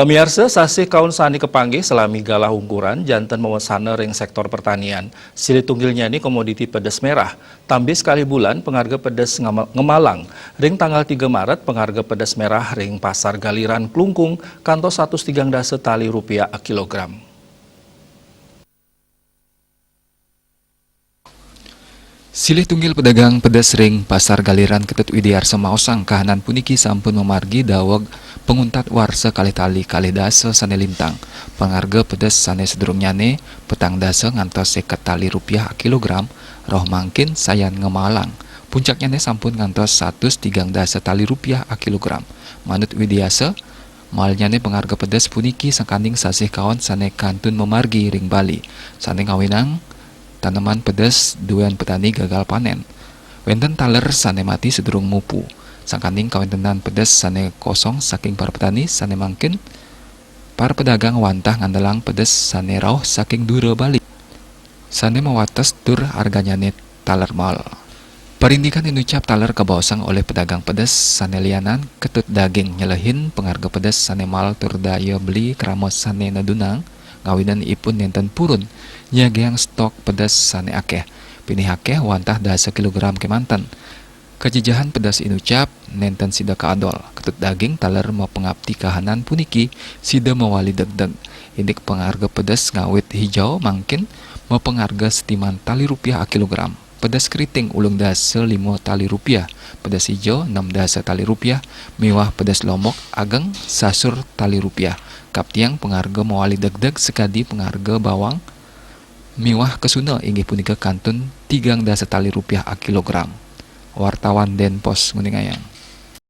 Pamirsa sasih kaun sani kepanggih selami galah ungguran jantan mewasana ring sektor pertanian. Sili tunggilnya ini komoditi pedas merah. Tambih sekali bulan pengharga pedas ngemalang. Ring tanggal 3 Maret pengharga pedas merah ring pasar Galiran Klungkung kantos 103 dasa tali rupiah a kilogram. Silih tunggil pedagang pedas ring pasar Galiran Ketut Widiarsa Maosang kahanan puniki sampun memargi dawag penguntat warsa kali tali kali dasa sane lintang. Pengharga pedas sane sedurungnyane petang dasa ngantos 50 tali rupiah a kilogram roh mangkin sayan ngemalang. Puncaknya sampun ngantos 103 dasa tali rupiah a kilogram. Manut Widiasa malnyane pengharga pedas puniki sangkanding sasih kawan sane kantun memargi ring Bali. Sane ngawinang tanaman pedas duan petani gagal panen. Wenten taler sane mati sedurung mupu. Sangkanding kawentenan pedas sane kosong saking para petani sane mangkin para pedagang wantah ngandelang pedas sane rauh saking dura Bali. Sane mawates tur harganya net taler mal. Perindikan inucap taler kabawasang oleh pedagang pedas sane lianan ketut daging nyelehin pengharga pedas sane mal tur daya beli keramos sane nadunang ngawinan ipun nenten purun nyageang stok pedas sane akeh pinih akeh wantah dasa kilogram kemanten. Kejejahan pedas inucap nenten sida kaadol ketut daging taler mau pengabdi kahanan puniki sida mawali degdeg indik pengharga pedas ngawit hijau mangkin mau pengharga setiman tali rupiah a kilogram. Pedas keriting ulung dasa 5 tali rupiah, pedas hijau 6 dasa tali rupiah, mewah pedas lombok ageng sasur tali rupiah. Kaptiang pengharga mawali degdeg sekadi pengharga bawang mewah kesuna inggih punika kantun 3 dasa tali rupiah a kilogram. Wartawan Denpos Nguningayang.